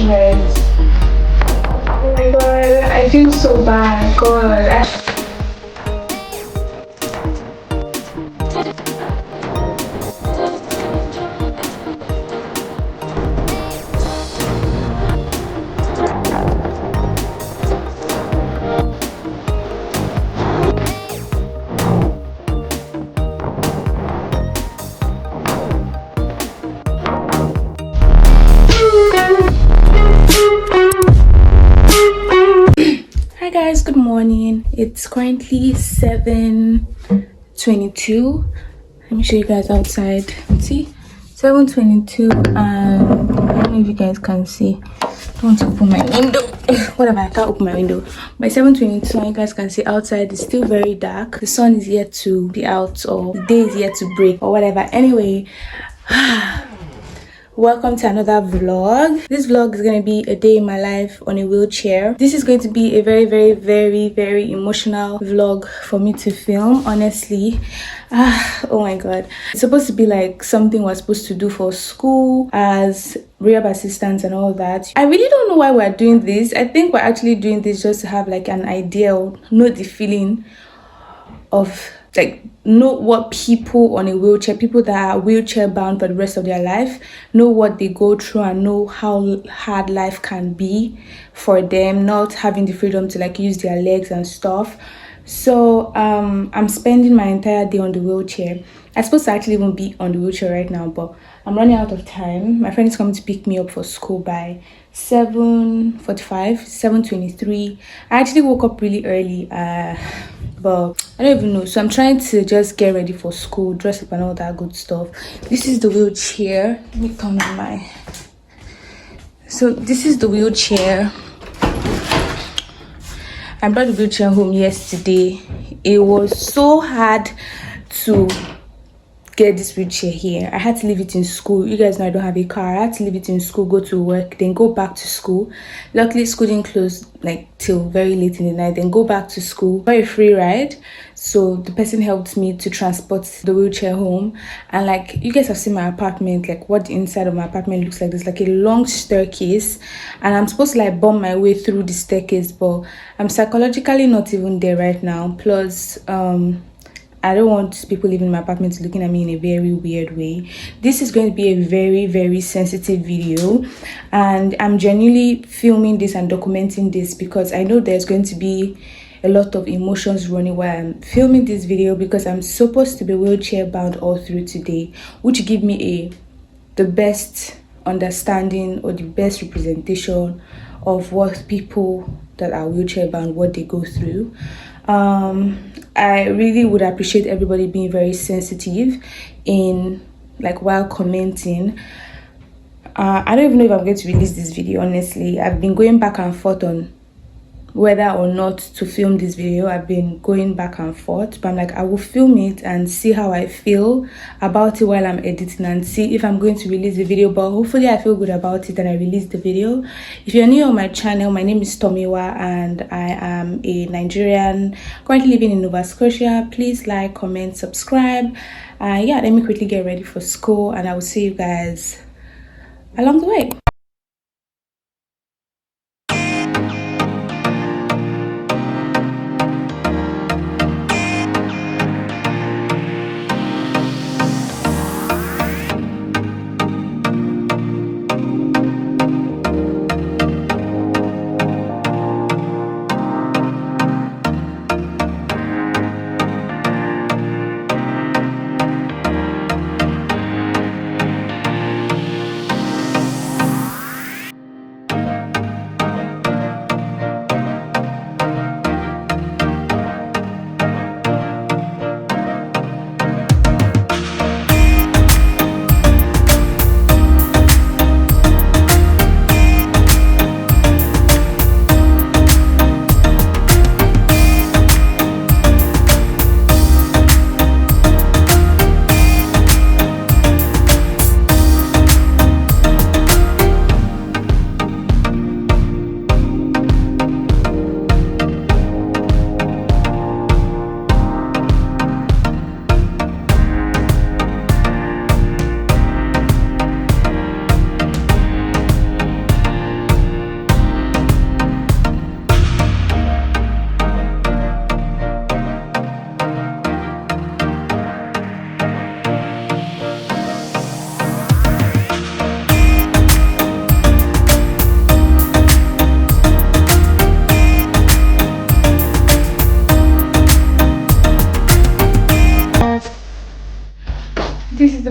punishment. Oh my god, I feel so bad. God. Hi guys, good morning. It's currently 7:22. Let me show you guys outside. See, 7:22, and I don't know if you guys can see. I want to open my window. Whatever, I can't open my window. By 7:22, you guys can see outside it's still very dark. The sun is yet to be out, or the day is yet to break, or whatever. Anyway, welcome to another vlog. This vlog is going to be a day in my life on a wheelchair. This is going to be a very, very, very, very emotional vlog for me to film, honestly. Oh my god, it's supposed to be like something we're supposed to do for school as rehab assistants and all that. I really don't know why we're doing this. I think we're actually doing this just to have like an idea, or know the feeling of, like, know what people on a wheelchair, people that are wheelchair bound for the rest of their life, know what they go through and know how hard life can be for them, not having the freedom to like use their legs and stuff. So I'm spending my entire day on the wheelchair. I'm supposed to actually even be on the wheelchair right now, but I'm running out of time. My friend is coming to pick me up for school by 7:45, 7:23. I actually woke up really early, but I don't even know. So I'm trying to just get ready for school, dress up and all that good stuff. This is the wheelchair. Let me turn on my... So this is the wheelchair. I brought the wheelchair home yesterday. It was so hard to get this wheelchair here. I had to leave it in school. You guys know I don't have a car. I had to leave it in school, go to work, then go back to school. Luckily, school didn't close like till very late in the night. Then go back to school for a free ride. So the person helped me to transport the wheelchair home. And like, you guys have seen my apartment, like what the inside of my apartment looks like. There's like a long staircase, and I'm supposed to like bump my way through the staircase, but I'm psychologically not even there right now. Plus I don't want people living in my apartment looking at me in a very weird way. This is going to be a very, very sensitive video, and I'm genuinely filming this and documenting this because I know there's going to be a lot of emotions running while I'm filming this video, because I'm supposed to be wheelchair bound all through today, which give me the best understanding or the best representation of what people that are wheelchair bound, what they go through. I really would appreciate everybody being very sensitive in like while commenting. I don't even know if I'm going to release this video, honestly. I've been going back and forth on whether or not to film this video. I've been going back and forth, but I'm like, I will film it and see how I feel about it while I'm editing, and see if I'm going to release the video. But hopefully I feel good about it and I release the video. If you're new on my channel, my name is Tomiwa and I am a Nigerian currently living in Nova Scotia. Please like, comment, subscribe. Yeah, let me quickly get ready for school, and I will see you guys along the way.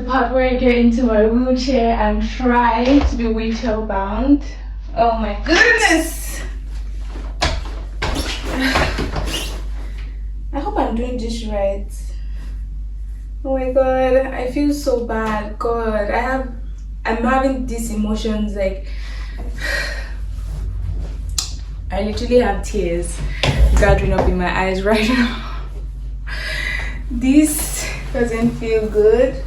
part where I get into my wheelchair and try to be wheelchair bound. Oh my goodness! I hope I'm doing this right. Oh my god, I feel so bad. God, I'm having these emotions like I literally have tears gathering up in my eyes right now. This doesn't feel good.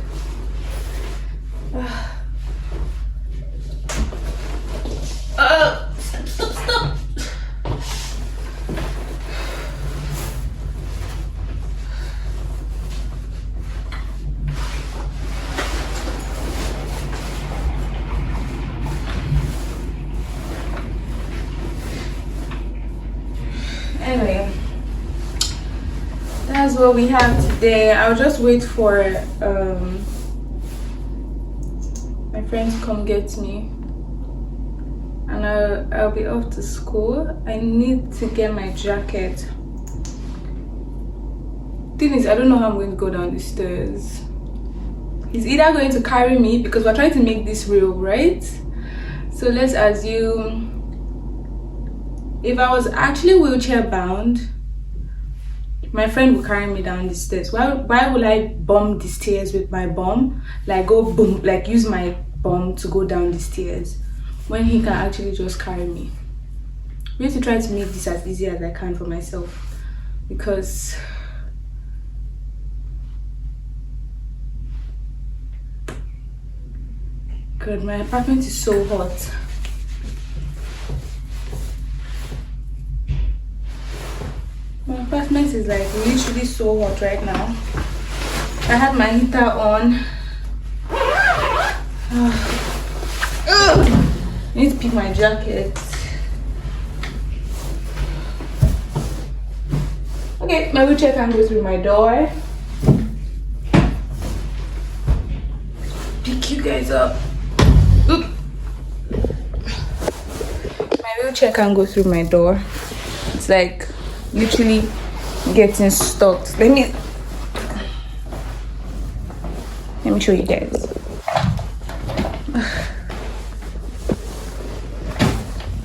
Stop. Anyway, that's what we have today. I'll just wait for my friends to come get me, and I'll be off to school. I need to get my jacket. Thing is, I don't know how I'm going to go down the stairs. He's either going to carry me, because we're trying to make this real, right? So let's assume if I was actually wheelchair bound, my friend would carry me down the stairs. Why would I bump the stairs with my bum? Like go boom, like use my bum to go down the stairs when he can actually just carry me. We have to try to make this as easy as I can for myself, because God, my apartment is so hot. My apartment is like literally so hot right now. I had my heater on. I need to pick my jacket. Okay, my wheelchair can go through my door. Pick you guys up. Oop. My wheelchair can go through my door. It's like literally getting stuck. Let me show you guys.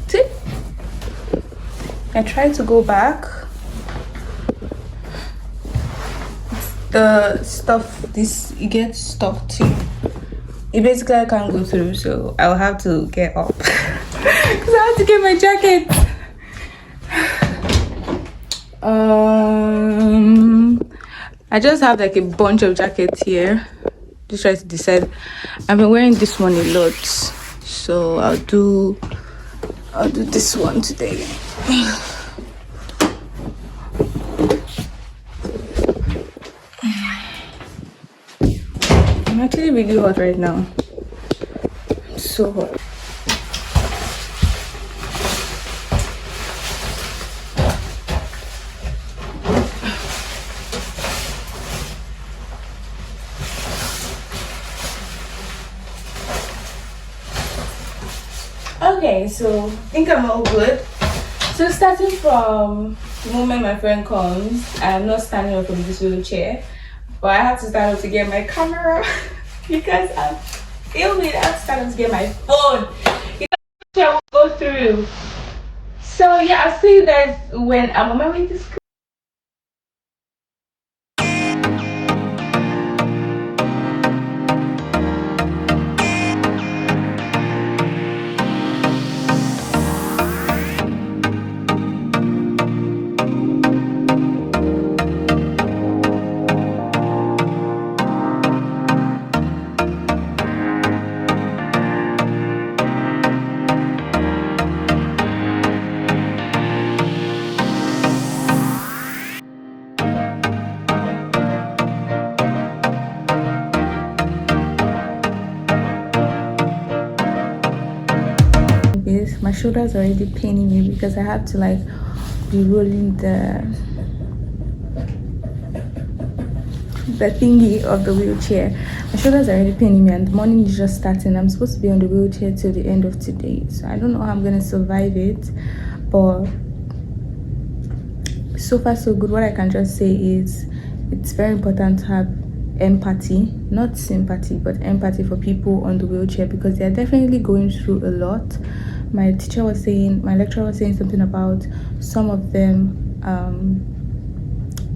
See? I tried to go back. The stuff, it gets stuck too. It basically I can't go through, so I'll have to get up because I have to get my jacket. I just have like a bunch of jackets here. Just try to decide. I've been wearing this one a lot, so I'll do this one today. I'm actually really hot right now. I'm so hot. Okay, so I think I'm all good. So starting from the moment my friend comes, I'm not standing up from this wheelchair, but I have to stand up to get my camera because I'm filming. I have to stand up to get my phone. You know, I will go through. So yeah, I'll see you guys when I'm on my way to school. My shoulders are already paining me because I have to like be rolling the thingy of the wheelchair. My shoulders are already paining me and the morning is just starting. I'm supposed to be on the wheelchair till the end of today, so I don't know how I'm gonna survive it, but so far so good. What I can just say is it's very important to have empathy, not sympathy, but empathy for people on the wheelchair, because they're definitely going through a lot. My lecturer was saying something about some of them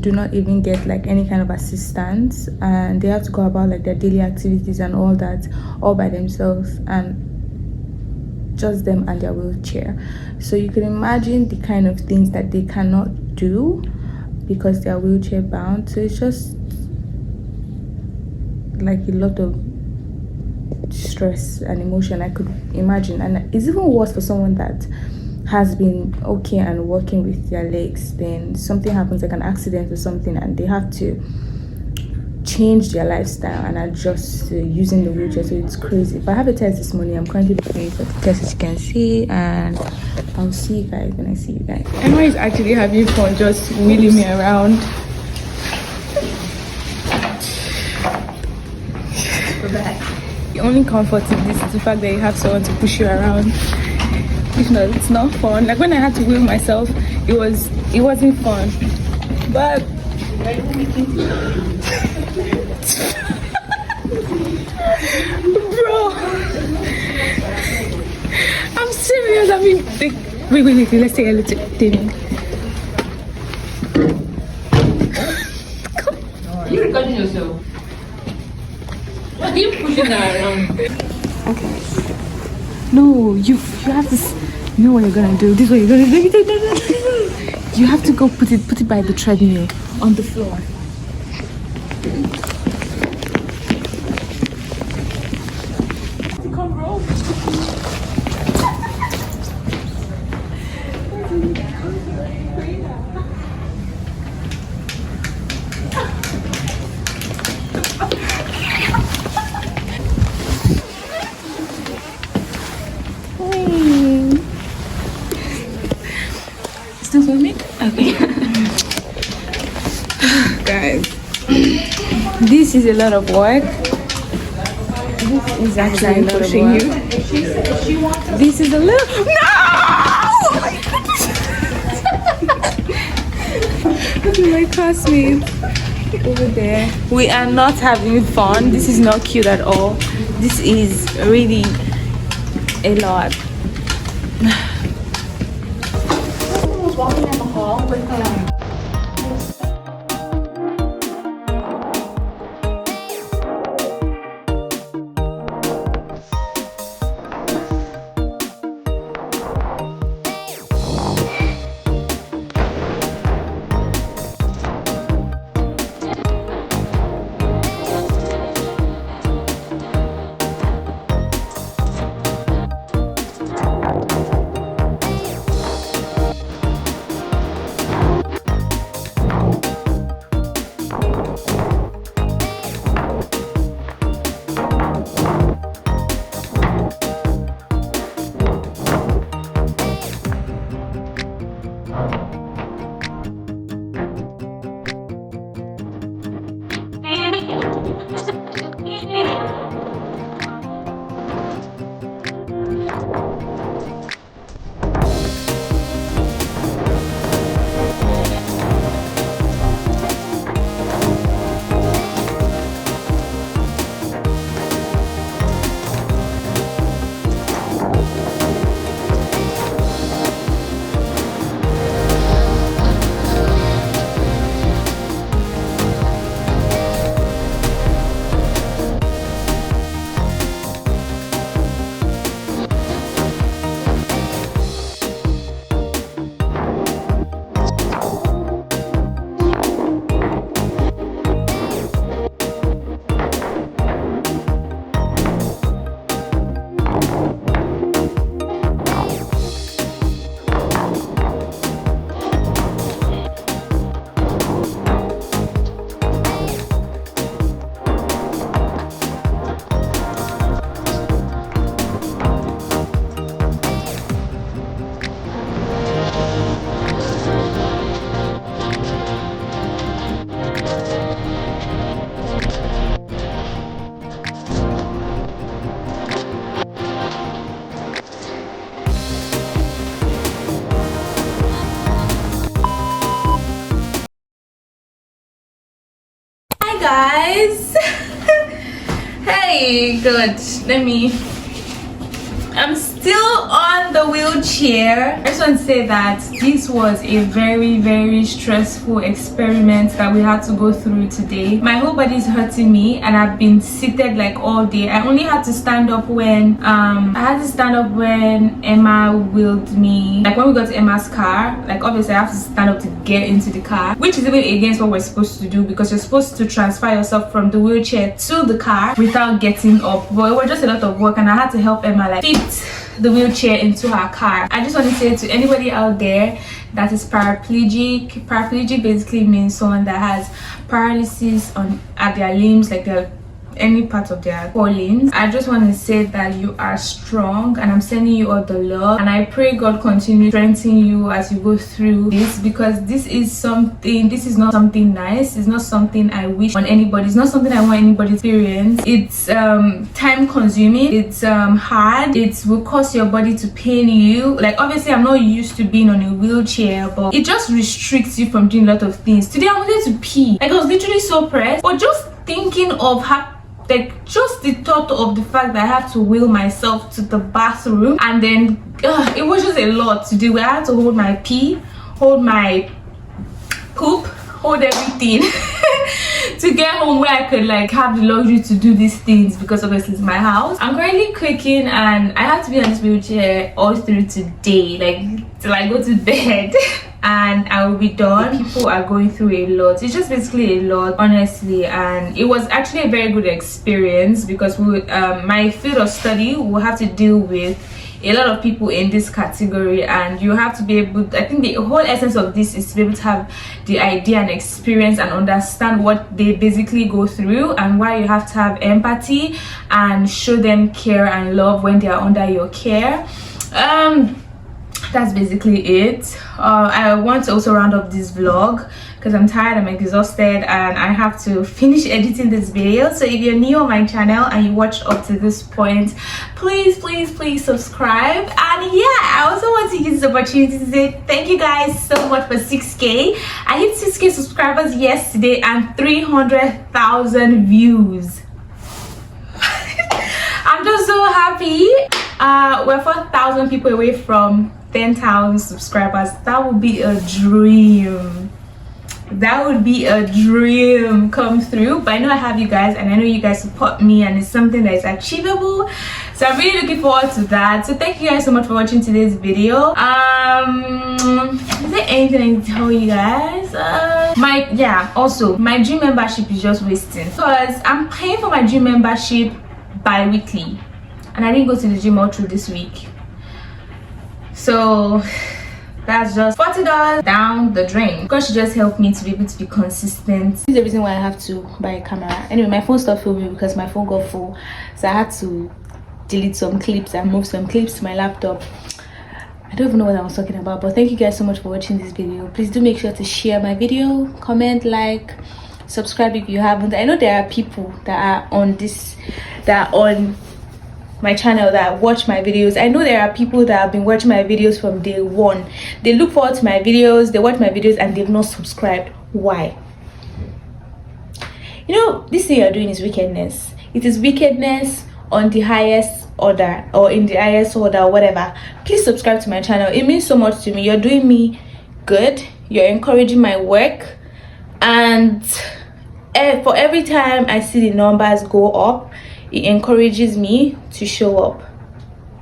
do not even get like any kind of assistance, and they have to go about like their daily activities and all that all by themselves, and just them and their wheelchair. So you can imagine the kind of things that they cannot do because they are wheelchair bound. So it's just like a lot of stress and emotion, I could imagine. And it's even worse for someone that has been okay and working with their legs, then something happens like an accident or something, and they have to change their lifestyle and adjust to using the wheelchair. So it's crazy. If I have a test this morning, I'm currently looking for the test, as you can see, and I'll see you guys when I see you guys. Emma is actually having fun just wheeling me around. Go back. The only comfort in this is the fact that you have someone to push you around. If not, it's not fun. Like when I had to wheel myself, it wasn't fun. But bro, I'm serious. I mean, wait, let's take a little thing. You're recording yourself. Why are you pushing her around? Okay. No, you have this. You know what you're gonna do. This is what you're gonna do. You have to go put it by the treadmill on the floor. Come roll. Still filming? Okay. Guys, this is a lot of work. This is actually a lot of work. This is a little. No! Look at my classmates over there. We are not having fun. This is not cute at all. This is really a lot. Walking down the hall with Okay, good. I'm still on the wheelchair. I just want to say that this was a very, very stressful experiment that we had to go through today. My whole body is hurting me and I've been seated like all day. I only had to stand up when Emma wheeled me. Like when we got to Emma's car, like obviously I have to stand up to get into the car, which is even against what we're supposed to do because you're supposed to transfer yourself from the wheelchair to the car without getting up. But it was just a lot of work and I had to help Emma like fit the wheelchair into her car. I just want to say to anybody out there that is paraplegic basically means someone that has paralysis at their limbs, like any part of their four limbs. I just want to say that you are strong and I'm sending you all the love, and I pray God continue strengthening you as you go through this, because this is not something nice. It's not something I wish on anybody. It's not something I want anybody to experience. It's time consuming, it's hard, it will cause your body to pain you. Like obviously I'm not used to being on a wheelchair, but it just restricts you from doing a lot of things. Today I wanted to pee, like I was literally so pressed, but just thinking of how, like just the thought of the fact that I have to wheel myself to the bathroom, and then it was just a lot to do. I had to hold my pee, hold my poop, hold everything to get home where I could like have the luxury to do these things, because obviously it's my house. I'm currently cooking and I have to be on this wheelchair all through today, like till I go to bed. And I will be done. People are going through a lot. It's just basically a lot, honestly, and it was actually a very good experience because my field of study will have to deal with a lot of people in this category, and you have to be able I think the whole essence of this is to be able to have the idea and experience and understand what they basically go through, and why you have to have empathy and show them care and love when they are under your care. That's basically it. I want to also round up this vlog because I'm tired, I'm exhausted, and I have to finish editing this video. So if you're new on my channel and you watched up to this point, please subscribe. And yeah, I also want to use this opportunity to say thank you guys so much for 6K. I hit 6K subscribers yesterday and 300,000 views. I'm just so happy. We're 4,000 people away from 10,000 subscribers. That would be a dream. That would be a dream come through. But I know I have you guys, and I know you guys support me, and it's something that is achievable. So I'm really looking forward to that. So thank you guys so much for watching today's video. Is there anything I need to tell you guys? Also my gym membership is just wasting because I'm paying for my gym membership bi-weekly, and I didn't go to the gym all through this week. So that's just $40 down the drain. God should just help me to be able to be consistent. This is the reason why I have to buy a camera. Anyway, my phone stopped filming because my phone got full, so I had to delete some clips and move some clips to my laptop. I don't even know what I was talking about, but thank you guys so much for watching this video. Please do make sure to share my video, comment, like, subscribe if you haven't. I know there are people that are on my channel that watch my videos. I know there are people that have been watching my videos from day one. They look forward to my videos, they watch my videos, and they've not subscribed. Why? You know, this thing you're doing is wickedness. It is wickedness on the highest order, or in the highest order, whatever. Please subscribe to my channel. It means so much to me. You're doing me good, you're encouraging my work, and for every time I see the numbers go up, it encourages me to show up.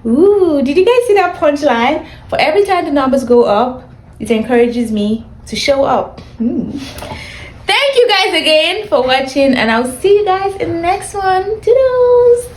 Ooh, did you guys see that punchline? For every time the numbers go up, it encourages me to show up. Thank you guys again for watching, and I'll see you guys in the next one. Toodles.